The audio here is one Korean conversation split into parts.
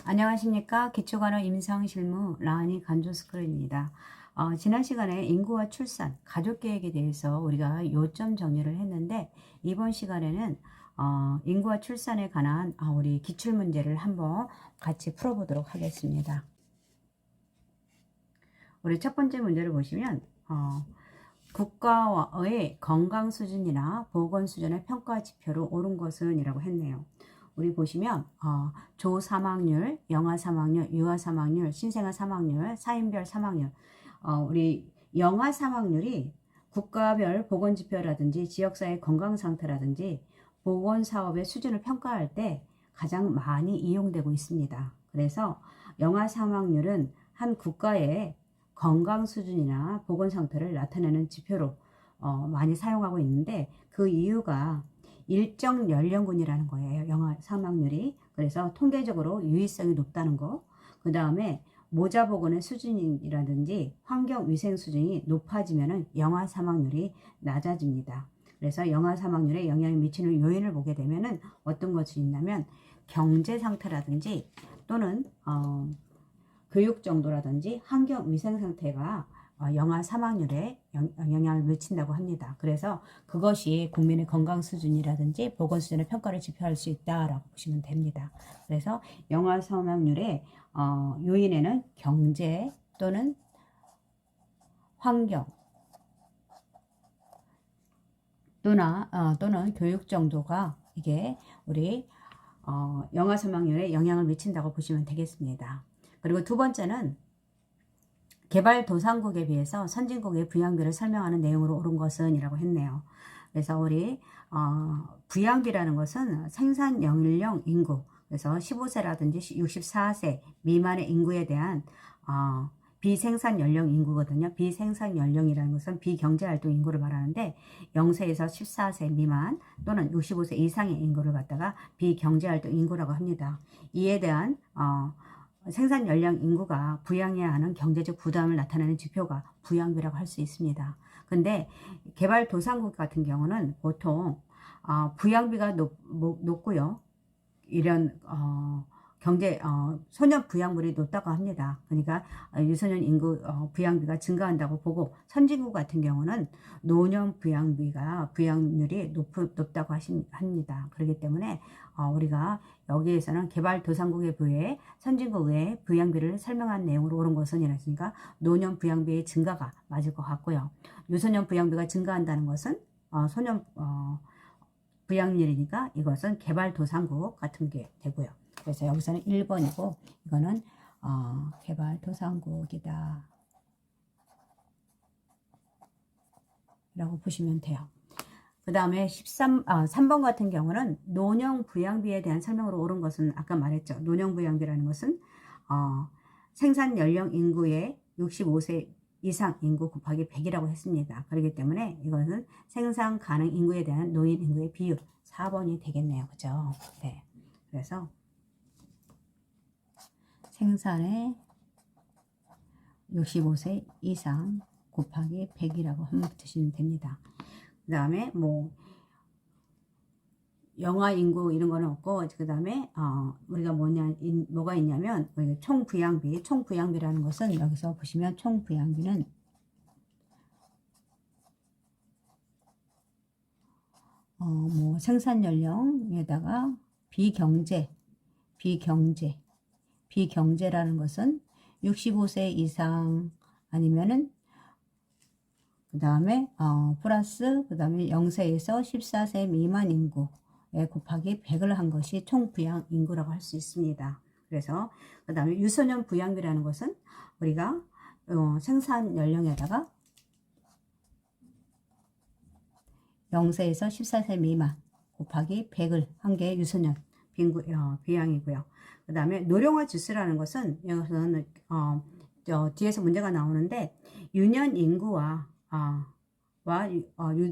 안녕하십니까. 기초간호 임상실무 라은이 간조스크롤입니다. 지난 시간에 인구와 출산, 가족계획에 대해서 우리가 요점 정리를 했는데 이번 시간에는 인구와 출산에 관한 우리 기출문제를 한번 같이 풀어보도록 하겠습니다. 우리 첫 번째 문제를 보시면 국가의 건강 수준이나 보건 수준의 평가 지표로 옳은 것은 이라고 했네요. 우리 보시면 조 사망률, 영아 사망률, 유아 사망률, 신생아 사망률, 사인별 사망률, 우리 영아 사망률이 국가별 보건지표라든지 지역사회 건강상태라든지 보건사업의 수준을 평가할 때 가장 많이 이용되고 있습니다. 그래서 영아 사망률은 한 국가의 건강 수준이나 보건 상태를 나타내는 지표로 많이 사용하고 있는데 그 이유가 일정 연령군이라는 거예요. 영아 사망률이. 그래서 통계적으로 유의성이 높다는 거. 그 다음에 모자 보건의 수준이라든지 환경 위생 수준이 높아지면은 영아 사망률이 낮아집니다. 그래서 영아 사망률에 영향을 미치는 요인을 보게 되면은 어떤 것이 있냐면 경제 상태라든지 또는 교육 정도라든지 환경 위생 상태가 영아 사망률에 영향을 미친다고 합니다. 그래서 그것이 국민의 건강 수준이라든지 보건 수준의 평가를 지표할 수 있다라고 보시면 됩니다. 그래서 영아 사망률의 요인에는 경제 또는 환경 또는 교육 정도가 이게 우리 영아 사망률에 영향을 미친다고 보시면 되겠습니다. 그리고 두 번째는 개발도상국에 비해서 선진국의 부양비를 설명하는 내용으로 옳은 것은 이라고 했네요. 그래서 우리 부양비라는 것은 생산 연령 인구, 그래서 15세라든지 64세 미만의 인구에 대한 비생산 연령 인구거든요. 비생산 연령이라는 것은 비경제활동 인구를 말하는데 0세에서 14세 미만 또는 65세 이상의 인구를 갖다가 비경제활동 인구라고 합니다. 이에 대한 생산 연령 인구가 부양해야 하는 경제적 부담을 나타내는 지표가 부양비라고 할 수 있습니다. 근데 개발도상국 같은 경우는 보통 부양비가 높고요. 이런 소년 부양물이 높다고 합니다. 그러니까 유소년 인구 부양비가 증가한다고 보고 선진국 같은 경우는 노년 부양률이 높다고 합니다. 그렇기 때문에 우리가 여기에서는 개발도상국에 비해 선진국의 부양비를 설명한 내용으로 옳은 것은 이랬으니까 노년 부양비의 증가가 맞을 것 같고요. 유소년 부양비가 증가한다는 것은 소년 부양률이니까 이것은 개발도상국 같은 게 되고요. 그래서 여기서는 1번이고 이거는 개발도상국이다 라고 보시면 돼요. 그 다음에 3번 같은 경우는 노령 부양비에 대한 설명으로 옳은 것은 아까 말했죠. 노령 부양비라는 것은 생산 연령 인구의 65세 이상 인구 곱하기 100이라고 했습니다. 그렇기 때문에 이것은 생산 가능 인구에 대한 노인 인구의 비율 4번이 되겠네요. 그죠? 네. 그래서 생산의 65세 이상 곱하기 100이라고 한번 드시면 됩니다. 그 다음에 영아 인구 이런 거는 없고, 그 다음에 우리가 뭐가 있냐면 총부양비라는 것은 여기서 보시면 총부양비는 생산 연령에다가 비경제라는 것은 65세 이상 아니면은 그 다음에 플러스 그 다음에 0세에서 14세 미만 인구에 곱하기 100을 한 것이 총부양 인구라고 할 수 있습니다. 그래서 그 다음에 유소년 부양비라는 것은 우리가 생산 연령에다가 0세에서 14세 미만 곱하기 100을 한 게 유소년 부양이고요. 그 다음에 노령화 지수라는 것은 여기서는 뒤에서 문제가 나오는데 유년 인구와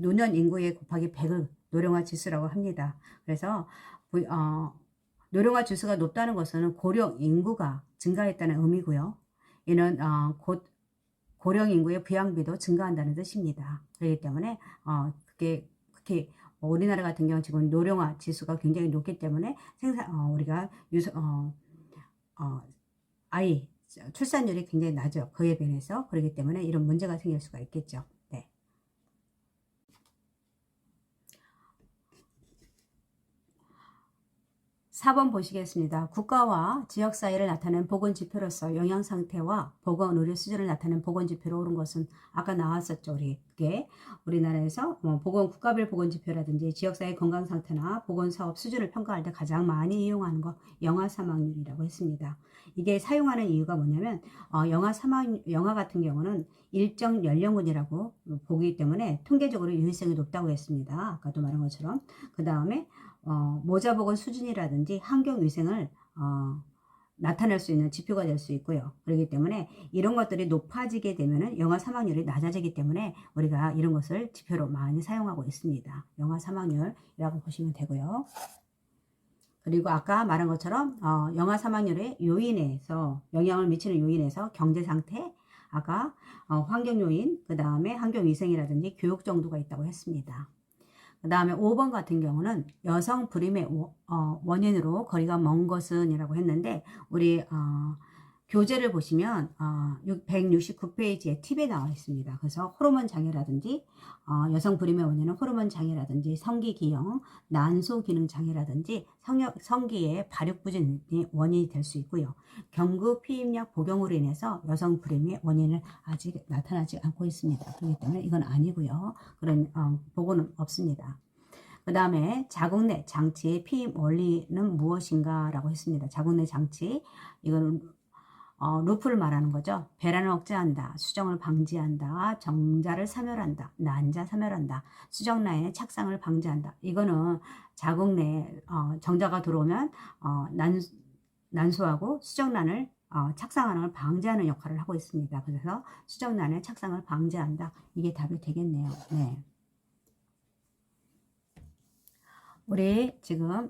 노년 인구의 곱하기 100을 노령화 지수라고 합니다. 그래서 노령화 지수가 높다는 것은 고령 인구가 증가했다는 의미고요. 이는 곧 고령 인구의 부양비도 증가한다는 뜻입니다. 그렇기 때문에 그게 우리나라 같은 경우 지금 노령화 지수가 굉장히 높기 때문에 우리가 아이 출산율이 굉장히 낮죠. 그에 비해서. 그렇기 때문에 이런 문제가 생길 수가 있겠죠. 네. 4번 보시겠습니다. 국가와 지역 사이를 나타내는 보건지표로서 영양상태와 보건의료 수준을 나타내는 보건지표로 오른 것은 아까 나왔었죠. 그게 우리나라에서 국가별 보건지표라든지 지역사회 건강상태나 보건사업 수준을 평가할 때 가장 많이 이용하는 거 영아사망률이라고 했습니다. 이게 사용하는 이유가 뭐냐면 영아 같은 경우는 일정 연령군이라고 보기 때문에 통계적으로 유의성이 높다고 했습니다. 아까도 말한 것처럼. 그 다음에 모자보건 수준이라든지 환경위생을 나타낼 수 있는 지표가 될 수 있고요. 그렇기 때문에 이런 것들이 높아지게 되면은 영아 사망률이 낮아지기 때문에 우리가 이런 것을 지표로 많이 사용하고 있습니다. 영아 사망률이라고 보시면 되고요. 그리고 아까 말한 것처럼 영아 사망률의 요인에서 영향을 미치는 요인에서 경제 상태, 아까 환경 요인, 그 다음에 환경 위생이라든지 교육 정도가 있다고 했습니다. 그 다음에 5번 같은 경우는 여성 불임의 원인으로 거리가 먼 것은 이라고 했는데 우리 교재를 보시면 169페이지에 팁에 나와 있습니다. 그래서 호르몬 장애라든지 여성 불임의 원인은 호르몬 장애라든지 성기 기형, 난소 기능 장애라든지 성기의 발육 부진이 원인이 될 수 있고요. 경구 피임약 복용으로 인해서 여성 불임의 원인은 아직 나타나지 않고 있습니다. 그렇기 때문에 이건 아니고요. 그런 보고는 없습니다. 그 다음에 자궁 내 장치의 피임 원리는 무엇인가 라고 했습니다. 자궁 내 장치, 이거는 루프를 말하는 거죠. 배란을 억제한다, 수정을 방지한다, 정자를 사멸한다, 난자 사멸한다, 수정란의 착상을 방지한다. 이거는 자궁 내 정자가 들어오면 난소하고 수정란을 착상하는 걸 방지하는 역할을 하고 있습니다. 그래서 수정란의 착상을 방지한다. 이게 답이 되겠네요. 네. 우리 지금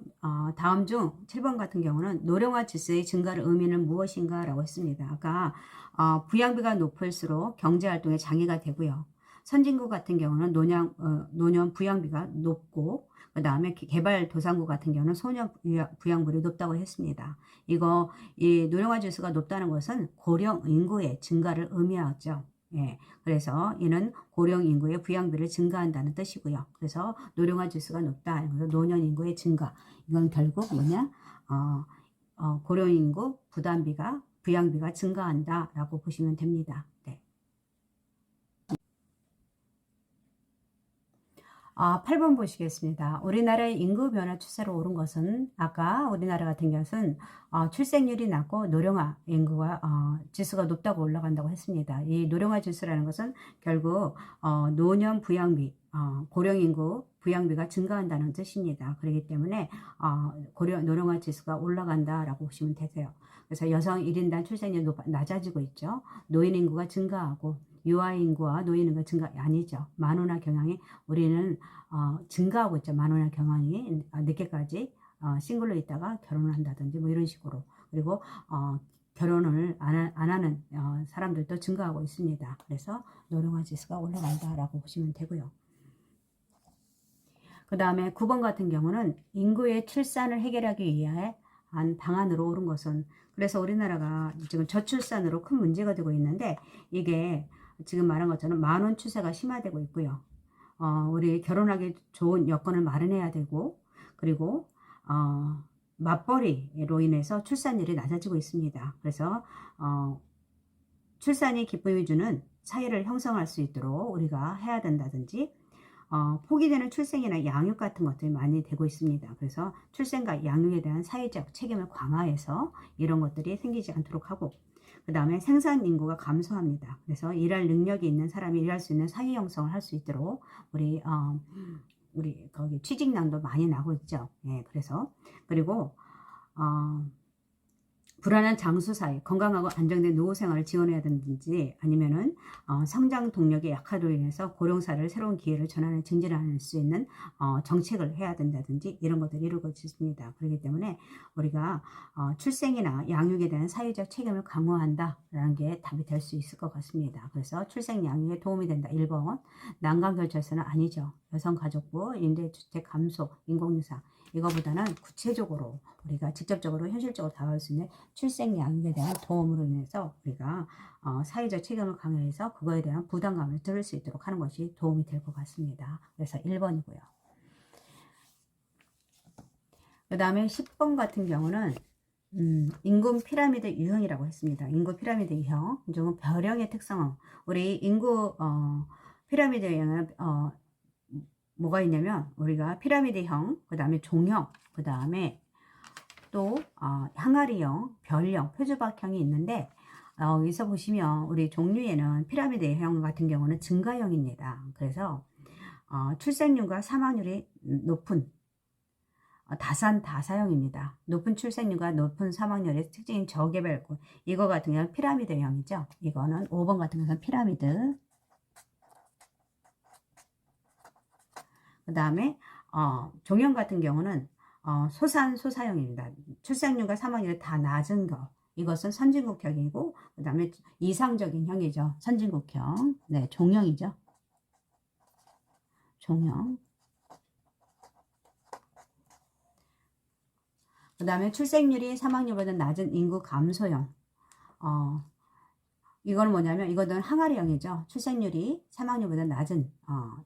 다음 중 7번 같은 경우는 노령화 지수의 증가를 의미는 무엇인가 라고 했습니다. 아까 부양비가 높을수록 경제활동에 장애가 되고요. 선진국 같은 경우는 노년 부양비가 높고 그 다음에 개발도상국 같은 경우는 소년 부양률이 높다고 했습니다. 이 노령화 지수가 높다는 것은 고령 인구의 증가를 의미하죠. 예, 그래서 이는 고령 인구의 부양비를 증가한다는 뜻이고요. 그래서 노령화 지수가 높다. 그래서 노년 인구의 증가. 이건 결국 뭐냐? 고령 인구 부양비가 증가한다라고 보시면 됩니다. 네. 8번 보시겠습니다. 우리나라의 인구 변화 추세로 오른 것은 아까 우리나라 같은 경우는 출생률이 낮고 노령화 인구가 지수가 높다고 올라간다고 했습니다. 이 노령화 지수라는 것은 결국 노년 부양비, 고령 인구 부양비가 증가한다는 뜻입니다. 그렇기 때문에 노령화 지수가 올라간다라고 보시면 되세요. 그래서 여성 1인당 출생률이 낮아지고 있죠. 노인 인구가 증가하고 유아 인구와 노인 인구가 증가 아니죠. 만원화 경향이 우리는 증가하고 있죠. 만원화 경향이 늦게까지 싱글로 있다가 결혼을 한다든지 뭐 이런 식으로. 그리고 결혼을 안 하는 사람들도 증가하고 있습니다. 그래서 노령화 지수가 올라간다라고 보시면 되고요. 그 다음에 9번 같은 경우는 인구의 출산을 해결하기 위한 방안으로 오른 것은, 그래서 우리나라가 지금 저출산으로 큰 문제가 되고 있는데 이게 지금 말한 것처럼 만원 추세가 심화되고 있고요. 우리 결혼하기 좋은 여건을 마련해야 되고, 그리고 맞벌이로 인해서 출산율이 낮아지고 있습니다. 그래서 출산이 기쁨이 주는 사회를 형성할 수 있도록 우리가 해야 된다든지, 포기되는 출생이나 양육 같은 것들이 많이 되고 있습니다. 그래서 출생과 양육에 대한 사회적 책임을 강화해서 이런 것들이 생기지 않도록 하고, 그 다음에 생산 인구가 감소합니다. 그래서 일할 능력이 있는 사람이 일할 수 있는 사회 형성을 할 수 있도록 우리 거기 취직난도 많이 나고 있죠. 예, 그리고 불안한 장수 사회, 건강하고 안정된 노후 생활을 지원해야 된다든지, 아니면은 성장 동력이 약화로 인해서 고령사를 새로운 기회를 전환을 증진할 수 있는 정책을 해야 된다든지 이런 것들이 이루어지고 있습니다. 그렇기 때문에 우리가 출생이나 양육에 대한 사회적 책임을 강화한다라는 게 답이 될 수 있을 것 같습니다. 그래서 출생 양육에 도움이 된다. 1번 난강결절서는 아니죠. 여성가족부, 임대주택 감소, 인공유사 이거보다는 구체적으로 우리가 직접적으로 현실적으로 다가올 수 있는 출생량에 대한 도움으로 인해서 우리가 사회적 책임을 강요해서 그거에 대한 부담감을 들을 수 있도록 하는 것이 도움이 될 것 같습니다. 그래서 1번이고요. 그 다음에 10번 같은 경우는 인구 피라미드 유형이라고 했습니다. 인구 피라미드 유형, 좀 별형의 특성은 우리 인구 피라미드 유형은 뭐가 있냐면 우리가 피라미드형, 그 다음에 종형, 그 다음에 또 항아리형, 별형, 표주박형이 있는데 여기서 보시면 우리 종류에는 피라미드형 같은 경우는 증가형입니다. 그래서 출생률과 사망률이 높은 다산다사형입니다. 높은 출생률과 높은 사망률의 특징인 저개발군. 이거 같은 경우는 피라미드형이죠. 이거는 5번 같은 경우는 피라미드. 그 다음에 종형 같은 경우는 소산소사형입니다. 출생률과 사망률이 다 낮은 거. 이것은 선진국형이고, 그 다음에 이상적인 형이죠. 선진국형. 네, 종형이죠. 종형. 그 다음에 출생률이 사망률보다 낮은 인구 감소형. 이거는 뭐냐면 이거는 항아리형이죠. 출생률이 사망률보다 낮은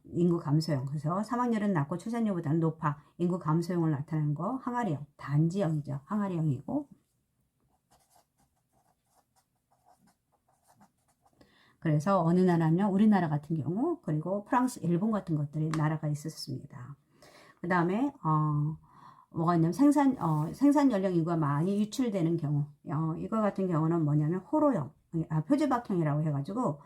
인구 감소형. 그래서 사망률은 낮고 출생률보다는 높아 인구 감소형을 나타내는 거 항아리형. 단지형이죠. 항아리형이고. 그래서 어느 나라냐면 우리나라 같은 경우, 그리고 프랑스, 일본 같은 것들이 나라가 있었습니다. 그 다음에 뭐가 있냐면 생산 연령 인구가 많이 유출되는 경우, 이거 같은 경우는 뭐냐면 호로형, 표주박형이라고 해가지고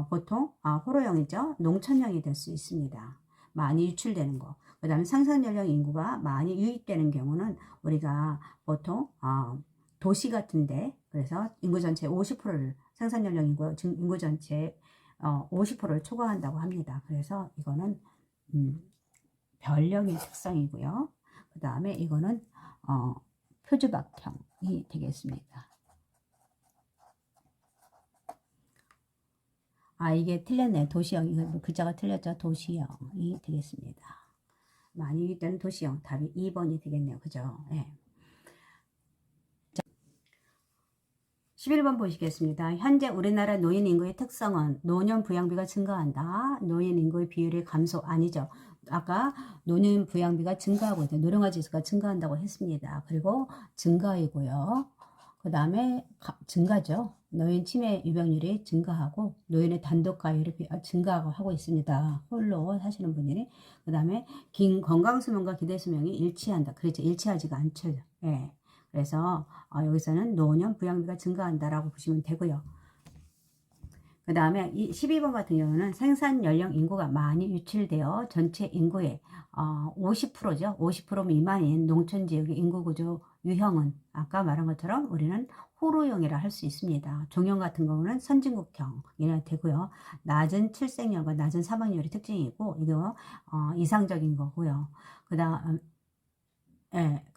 보통 호로형이죠. 농촌형이 될 수 있습니다. 많이 유출되는 거. 그 다음에 생산 연령 인구가 많이 유입되는 경우는 우리가 보통 도시 같은데, 그래서 인구 전체 50%를 생산 연령 인구 전체 50%를 초과한다고 합니다. 그래서 이거는 별령의 특성이고요. 그 다음에 이거는 표주박형이 되겠습니다. 이게 틀렸네. 도시형. 이거 글자가 틀렸죠. 도시형이 되겠습니다. 많이 유입되는 도시형. 답이 2번이 되겠네요. 그죠? 네. 11번 보시겠습니다. 현재 우리나라 노인 인구의 특성은 노년 부양비가 증가한다. 노인 인구의 비율이 감소. 아니죠. 아까 노년 부양비가 증가하고 있다. 노령화 지수가 증가한다고 했습니다. 그리고 증가이고요. 그 다음에 증가죠. 노인 치매 유병률이 증가하고 노인의 단독 가율이 증가하고 있습니다. 홀로 사시는 분들이. 그 다음에 긴 건강수명과 기대수명이 일치한다. 그렇죠. 일치하지가 않죠. 예. 그래서 여기서는 노년 부양비가 증가한다라고 보시면 되고요. 그 다음에 12번 같은 경우는 생산 연령 인구가 많이 유출되어 전체 인구의 50%죠. 50% 미만인 농촌 지역의 인구 구조 유형은 아까 말한 것처럼 우리는 호로형이라 할 수 있습니다. 종형 같은 경우는 선진국형이라 되고요. 낮은 출생률과 낮은 사망률이 특징이고 이거 이상적인 거고요. 그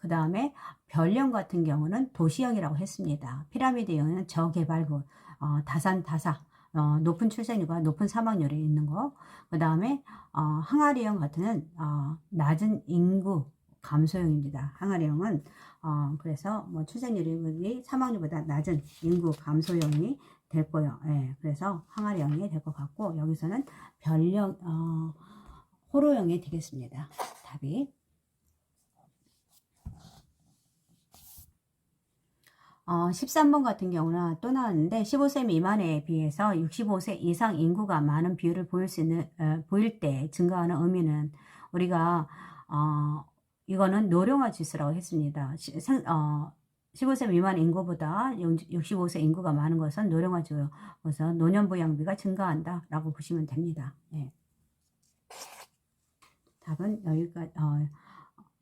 다음에 별형 같은 경우는 도시형이라고 했습니다. 피라미드형은 저개발군, 다산다사, 높은 출생률과 높은 사망률이 있는 거. 그 다음에 항아리형 같은 낮은 인구 감소형입니다. 항아리형은 그래서 뭐 출생률이 사망률보다 낮은 인구 감소형이 될 거예요. 예, 그래서 항아리형이 될 것 같고 여기서는 별형 호로형이 되겠습니다. 답이. 13번 같은 경우는 또 나왔는데 15세 미만에 비해서 65세 이상 인구가 많은 비율을 보일 때 증가하는 의미는 우리가 이거는 노령화 지수라고 했습니다. 15세 미만 인구보다 65세 인구가 많은 것은 노령화 지수. 그래서 노년부양비가 증가한다라고 보시면 됩니다. 네. 답은 여기까지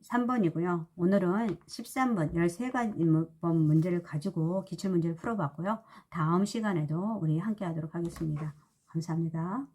3번이고요. 오늘은 13번 13가지 문제를 가지고 기출문제를 풀어봤고요. 다음 시간에도 우리 함께 하도록 하겠습니다. 감사합니다.